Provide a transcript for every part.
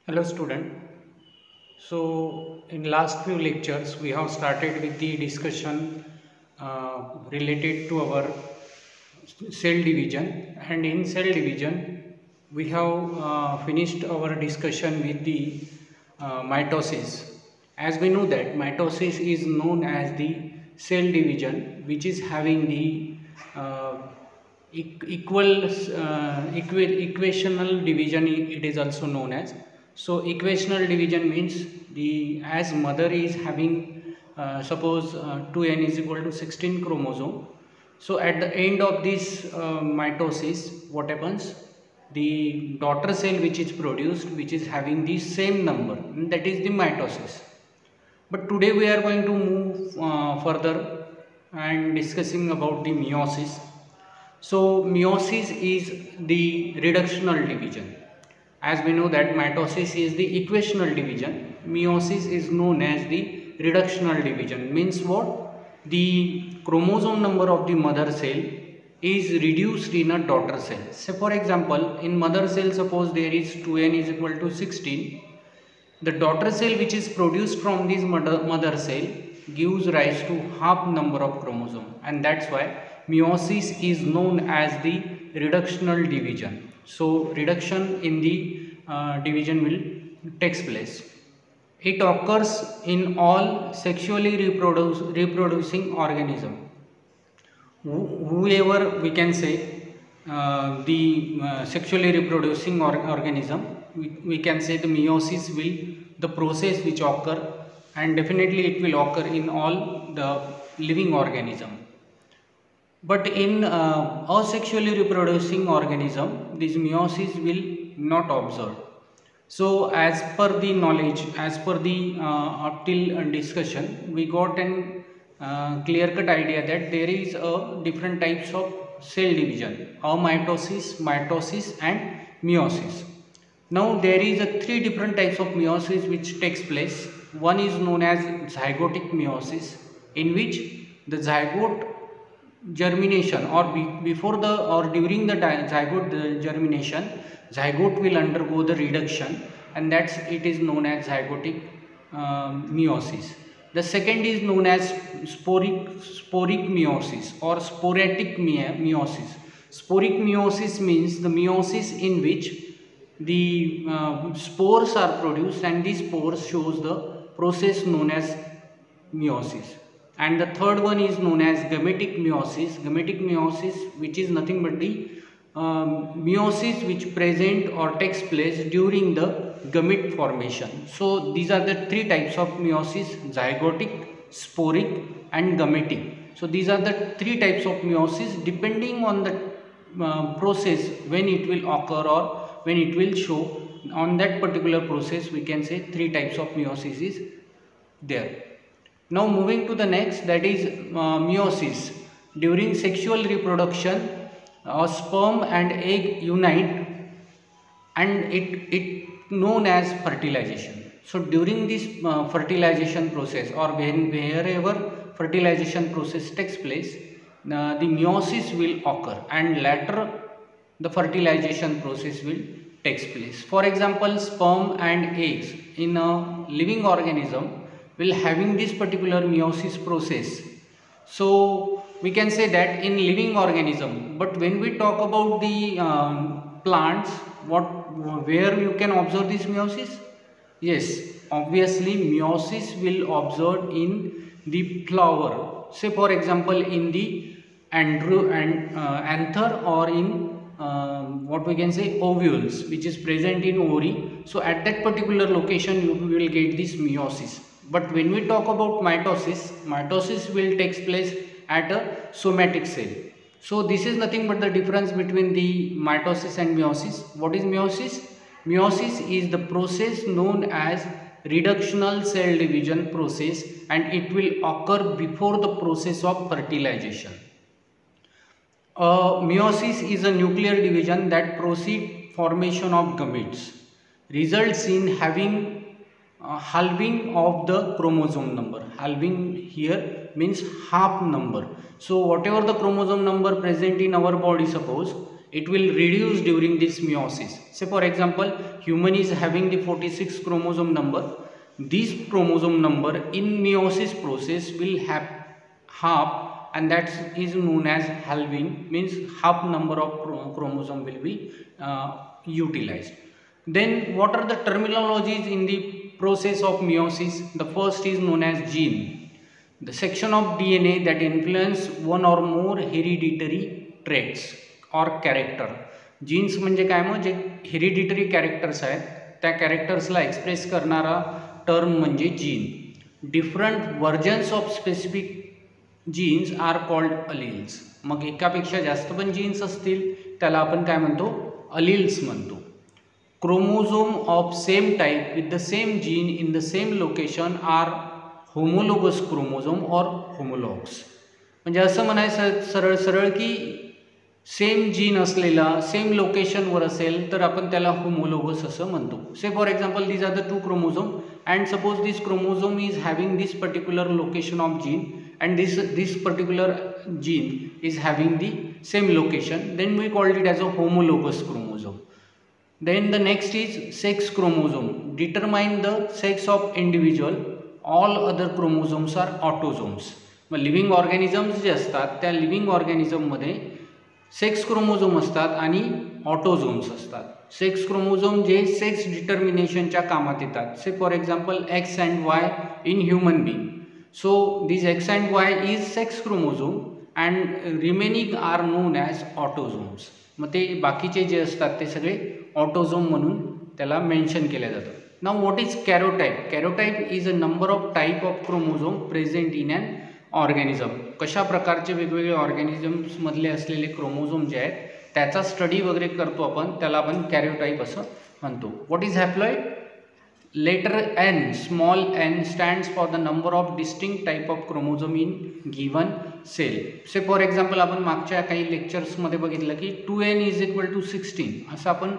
Hello student. So in last few lectures we have started with the discussion related to our cell division, and in cell division we have finished our discussion with the mitosis. As we know that mitosis is known as the cell division which is having the uh, equational division, it is also known as. So equational division means the as mother is having suppose 2n is equal to 16 chromosome. So at the end of this mitosis, what happens, the daughter cell which is produced, which is having the same number, and that is the mitosis. But today we are going to move further and discussing about the meiosis. So meiosis is the reductional division. As we know that mitosis is the equational division, meiosis is known as the reductional division. Means what? The chromosome number of the mother cell is reduced in a daughter cell. Say for example, in mother cell suppose there is 2n is equal to 16. The daughter cell which is produced from this mother cell gives rise to half number of chromosome, and that's why meiosis is known as the reductional division. So reduction in the division will takes place. It occurs in all sexually reproducing organism. Whoever we can say the sexually reproducing organism, we can say the meiosis will the process which occur, and definitely it will occur in all the living organism. But in asexually reproducing organism, this meiosis will not observe. So as per the knowledge, as per the up till discussion, we got an clear-cut idea that there is a different types of cell division: amitosis, mitosis, and meiosis. Now there is a three different types of meiosis which takes place. One is known as zygotic meiosis, in which the zygote germination, or before the or during the zygote germination, zygote will undergo the reduction, and that's it is known as zygotic meiosis. The second is known as sporic meiosis or sporadic meiosis. Sporic meiosis means the meiosis in which the spores are produced, and these spores shows the process known as meiosis. And the third one is known as gametic meiosis. Gametic meiosis, which is nothing but the meiosis which present or takes place during the gamete formation. So these are the three types of meiosis: zygotic, sporic, and gametic. So these are the three types of meiosis. Depending on the process when it will occur or when it will show, on that particular process we can say three types of meiosis is there. Now moving to the next, that is meiosis. During sexual reproduction, sperm and egg unite, and it known as fertilization. So during this fertilization process, or wherever fertilization process takes place, the meiosis will occur, and later the fertilization process will takes place. For example, sperm and eggs in a living organism will having this particular meiosis process. So we can say that in living organism. But when we talk about the plants, where you can observe this meiosis? Yes, obviously meiosis will observe in the flower. Say for example in the anther, or in what we can say ovules, which is present in ovary. So at that particular location you will get this meiosis. But when we talk about mitosis, mitosis will take place at a somatic cell. So this is nothing but the difference between the mitosis and meiosis. What is meiosis? Meiosis is the process known as reductional cell division process, and it will occur before the process of fertilization. Meiosis is a nuclear division that proceeds formation of gametes, results in having halving of the chromosome number. Halving here means half number. So whatever the chromosome number present in our body, suppose it will reduce during this meiosis. Say for example, human is having the 46 chromosome number. This chromosome number in meiosis process will have half, and that is known as halving, means half number of chromosome will be utilized. Then what are the terminologies in the process of meiosis? The first is known as gene, the section of DNA that influence one or more hereditary traits or character. Genes म्हणजे काय, मग जे hereditary characters आहेत त्या कॅरेक्टर्सला express करणारा term म्हणजे gene. Different versions of specific genes are called alleles. मग एकापेक्षा जास्त पण जीन्स असतील त्याला आपण काय म्हणतो, अलील्स म्हणतो. Chromosome of same type with the same gene in the same location are homologous chromosome और होमोलॉग्स. म्हणजे असं म्हणायचं सरळ सरळ की सेम जीन असलेला सेम लोकेशनवर असेल तर आपण त्याला होमोलोगस असं म्हणतो. Say for example these are the two chromosome and suppose this chromosome is having this particular location of gene and this particular gene is having the same location, then we called it as a homologous chromosome. Then the next is sex chromosome, determine the sex of individual. All other chromosomes are autosomes. Living organisms जे असतात त्या living ऑर्गॅनिझममध्ये sex chromosome असतात आणि autosomes असतात. Sex chromosome जे sex डिटर्मिनेशनच्या कामात येतात. से for example x and Y in human being. So this X and Y is sex chromosome and remaining are known as autosomes. मग ते बाकीचे जे असतात ते सगळे ऑटोझोम म्हणून त्याला मेन्शन केलं जातं. Now what is karyotype? Karyotype is a number of type of chromosome present in an organism. कशा प्रकारचे वेगवेगळे ऑर्गॅनिझम्समधले असलेले क्रोमोझोम जे आहेत त्याचा स्टडी वगैरे करतो आपण, त्याला आपण कॅरोटाइप असं म्हणतो. What is haploid? Letter n, small n stands for the number of distinct type of chromosome in given cell. Say for example आपण मागच्या काही लेक्चर्समध्ये बघितलं की 2n is equal to 16 असं आपण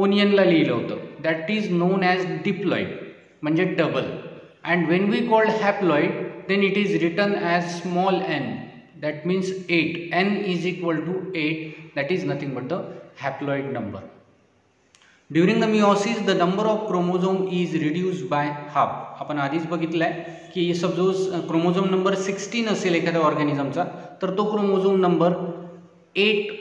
ओनियनला लिहिलं होतं. That is known as diploid म्हणजे double. And when we called haploid then it is written as small n. दॅट मीन्स 8. n is equal to 8. That is nothing but the haploid number. During the meiosis the number of chromosome is reduced by half. आपण आधीच बघितलं आहे की suppose chromosome number 16 असेल एखाद्या ऑर्गॅनिझमचा तर तो क्रोमोझोम नंबर 8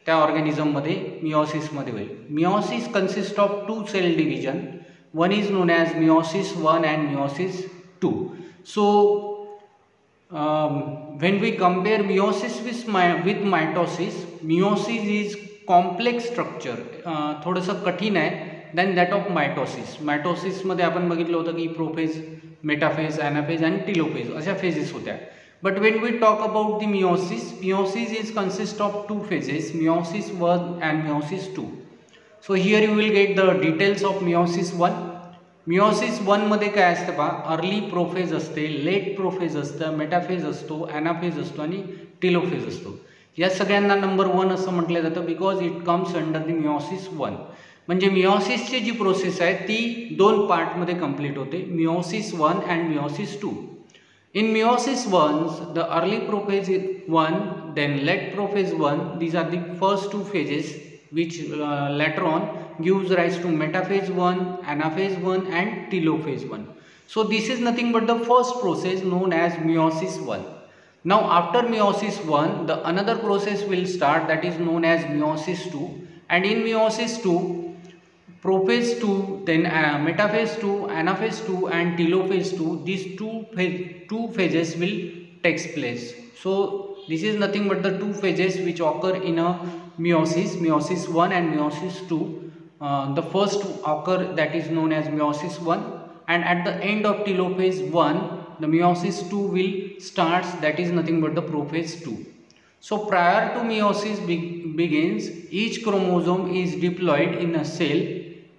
त्या ऑर्गॅनिझममध्ये मिओसिसमध्ये होईल. Meiosis consist of 2 cell division. One is known as meiosis 1 and meiosis 2. So when we compare meiosis with mitosis, meiosis is complex structure, थोडंसं कठीण आहे दॅन दॅट ऑफ मायटोसिस. मायटोसिसमध्ये आपण बघितलं होतं की प्रोफेज, मेटाफेज, ॲनाफेज आणि टिलोफेज अशा फेजेस होत्या. But when we talk about the meiosis, meiosis is consist of 2 phases, meiosis 1 and meiosis 2. So here you will get the details of meiosis 1. Meiosis 1मध्ये काय असतं पहा, अर्ली प्रोफेज असते, late prophase असतं, metaphase असतो, anaphase असतो आणि telophase असतो. या सगळ्यांना नंबर 1 असं म्हटलं जातं because it comes under the meiosis 1. म्हणजे मिओसिसची जी प्रोसेस आहे ती 2 पार्टमध्ये कंप्लीट होते, meiosis 1 and meiosis 2. In meiosis 1 the early prophase 1, then late prophase 1, these are the first 2 phases which later on gives rise to metaphase 1, anaphase 1 and telophase 1. So this is nothing but the first process known as meiosis 1. Now after meiosis 1 the another process will start, that is known as meiosis 2, and in meiosis 2 prophase 2, then metaphase 2, anaphase 2 and telophase 2, these two phases will takes place. So this is nothing but the 2 phases which occur in a meiosis, meiosis 1 and meiosis 2. The first occur, that is known as meiosis 1, and at the end of telophase 1 the meiosis 2 will starts, that is nothing but the prophase 2. So prior to meiosis begins, each chromosome is diploid in a cell,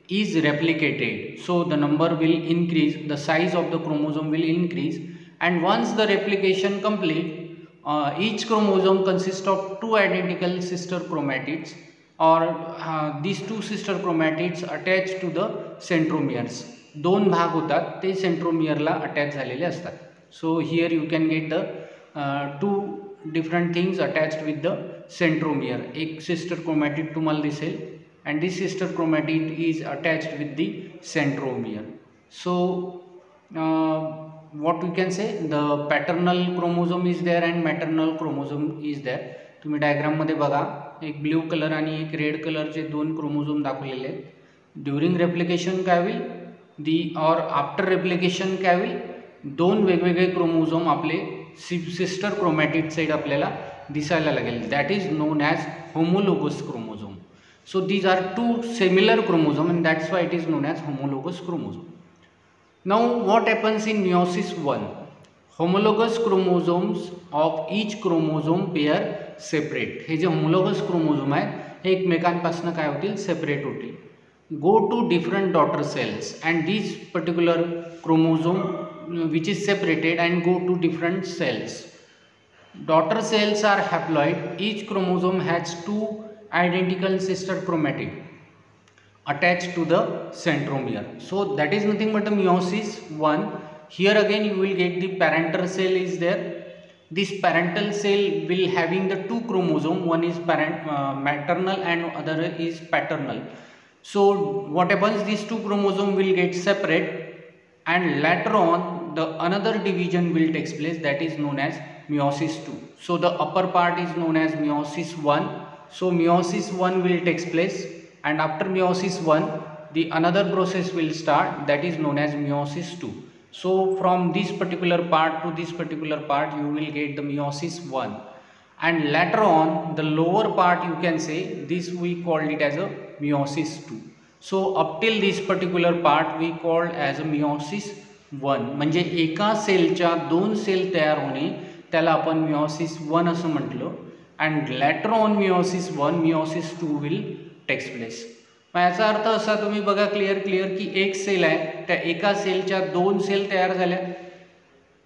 is replicated, so the number will increase, the size of the chromosome will increase, and once the replication complete, each chromosome consists of 2 identical sister chromatids, or these 2 sister chromatids attached to the centromeres. 2 भाग होतात ते सेंट्रोमियरला attach झालेले असतात. So here you can get the 2 different things attached with the centromere. एक sister chromatid तुम्हाला दिसेल and this sister chromatid is attached with the centromere. So what we can say, the paternal chromosome is there and maternal chromosome is there. तुम्ही diagram मध्ये बघा, एक blue colour आणि एक red कलरचे दोन क्रोमोझोम दाखवलेले आहेत. ड्युरिंग रेप्लिकेशन काय होईल, दी और आफ्टर रेप्लिकेशन काय होईल, दोन वेगवेगळे क्रोमोझोम आपले सिस्टर क्रोमॅटिड साइड आपल्याला दिसायला लागेल. That is known as homologous chromosome. So these are two similar chromosome and that's why it is known as homologous chromosome. Now what happens in meiosis 1? Homologous chromosomes of each chromosome pair separate. Hey J homologous chromosome आहेत हे एकमेकांपासून काय होतील, separate होतील. Go to different daughter cells and these particular chromosome which is separated and go to different cells. Daughter cells are haploid. Each chromosome has two identical sister chromatid attached to the centromere. So that is nothing but the meiosis 1. Here again you will get the parental cell is there. This parental cell will having the two chromosome, one is maternal and other is paternal. So what happens, these two chromosome will get separate and later on the another division will takes place, that is known as meiosis 2. So the upper part is known as meiosis 1. So meiosis 1 will takes place and after meiosis 1 the another process will start, that is known as meiosis 2. So from this particular part to this particular part you will get the meiosis 1 and later on the lower part you can say this we called it as a meiosis 2. So up till this particular part we called as a meiosis 1. म्हणजे एका सेलच्या दोन cell तयार होणे त्याला आपण meiosis 1 असं म्हटलं and later on meiosis 1 meiosis 2 will takes place. मग याचा अर्थ असा, तुम्ही बघा क्लिअर की एक सेल आहे त्या एका सेलच्या दोन सेल तयार झाल्या,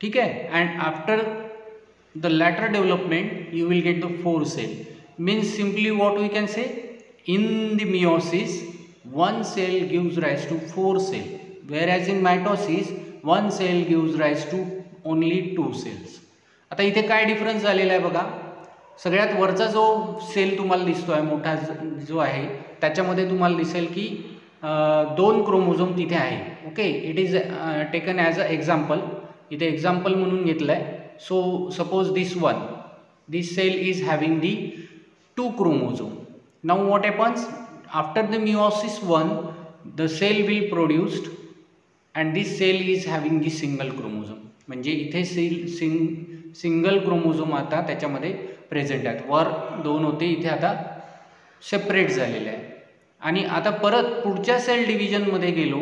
ठीक आहे, and after the later development you will get the 4 cell. Means simply what we can say, in the meiosis 1 cell gives rise to 4 cell, whereas in mitosis 1 cell gives rise to only 2 cells. आता इथे काय difference झालेला आहे बघा, सगळ्यात वरचा जो cell तुम्हाला दिसतो आहे मोठा जो आहे त्याच्यामध्ये तुम्हाला दिसेल की 2 क्रोमोझोम तिथे आहे. Okay, it is taken as a example, इथे एक्झाम्पल म्हणून घेतलं आहे. So suppose this cell is having the 2 chromosome. Now what happens after the meiosis 1 the cell will produced and this cell is having the single chromosome. म्हणजे इथे single chromosome आता त्याच्यामध्ये present आहेत. वर 2 होते, इथे आता सेपरेट झालेले आहे. आणि आता परत पुढच्या सेल डिव्हिजनमध्ये गेलो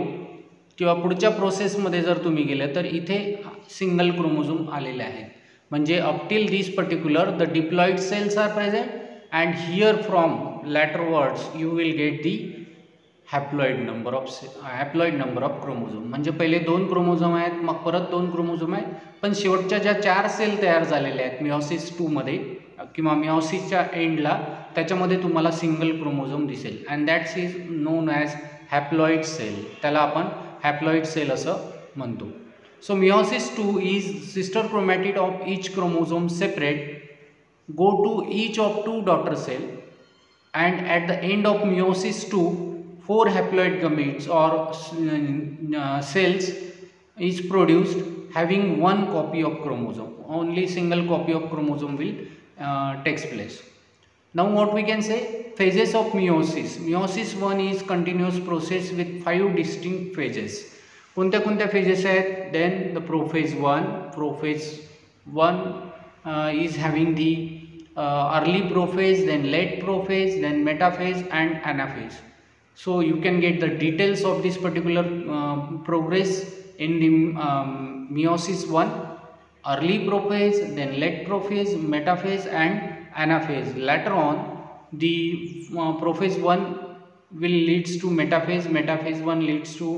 किंवा पुढच्या प्रोसेसमध्ये जर तुम्ही गेलं तर इथे सिंगल क्रोमोझोम आलेले आहेत. म्हणजे up till this particular the diploid cells are present and here from laterwards you will get the haploid number of chromosome. म्हणजे पहिले 2 क्रोमोझोम आहेत, मग परत 2 क्रोमोझोम आहेत, पण शेवटच्या ज्या 4 सेल तयार झालेल्या आहेत मियोसिस 2 मध्ये किंवा मियोसिसच्या एंडला त्याच्यामध्ये तुम्हाला सिंगल क्रोमोझोम दिसेल and that's is known as haploid cell. त्याला आपण हॅप्लॉइड सेल असं म्हणतो. So meiosis 2 is sister chromatid of each chromosome separate, go to each of 2 daughter cell and at the end of meiosis 2 4 haploid gametes or cells is produced having 1 copy of chromosome. Only single copy of chromosome will takes place. Now what we can say, phases of meiosis. Meiosis 1 is continuous process with 5 distinct phases. कोणत्या phases आहेत? Then the prophase 1 is having the early prophase, then late prophase, then metaphase and anaphase. So you can get the details of this particular progress in the meiosis 1, early prophase, then late prophase, metaphase and anaphase. Later on the prophase 1 will leads to metaphase, metaphase 1 leads to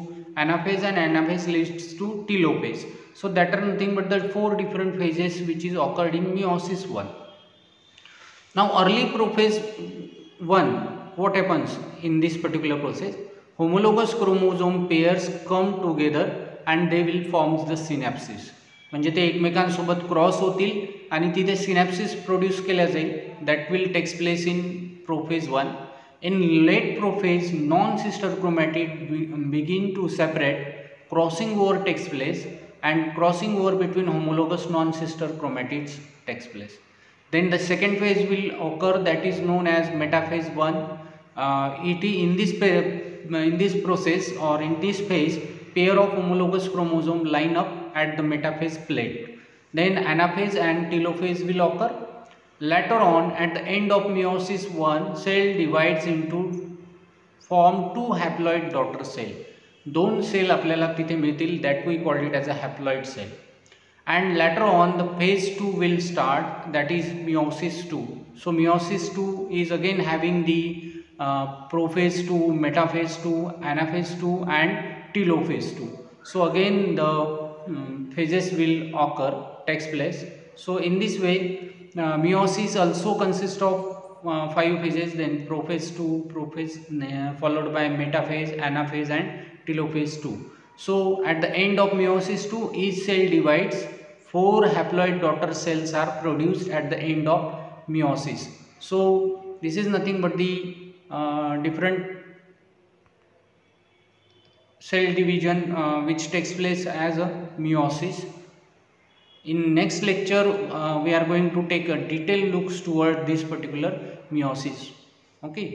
anaphase and anaphase leads to telophase. So that are nothing but the 4 different phases which is occurred in meiosis 1. Now early prophase 1, what happens in this particular process? Homologous chromosome pairs come together and they will form the synapses. म्हणजे ते एकमेकांसोबत cross होतील आणि तिथे सिनॅप्सिस produce केल्या जाईल. That will takes place in prophase 1. In late prophase, non-sister chromatid begin to separate, crossing over takes place, and crossing over between homologous non-sister chromatids takes place. Then the second phase will occur, that is known as metaphase 1. In this process or in this phase, pair of homologous chromosome line up at the metaphase plate. Then anaphase and telophase will occur. Later on, at the end of meiosis 1, cell divides into form 2 haploid daughter cell. 2 cell आपल्याला तिथे मिळतील, that we called it as a haploid cell. And later on the phase 2 will start, that is meiosis 2. So meiosis 2 is again having the prophase 2, metaphase 2, anaphase 2 and telophase 2. So again the phases will occur, takes place. So in this way meiosis also consists of 5 phases, then prophase 2, prophase followed by metaphase, anaphase and telophase 2. So at the end of meiosis 2, each cell divides. 4 haploid daughter cells are produced at the end of meiosis. So this is nothing but the different cell division which takes place as a meiosis. In next lecture we are going to take a detailed looks toward this particular meiosis. Okay.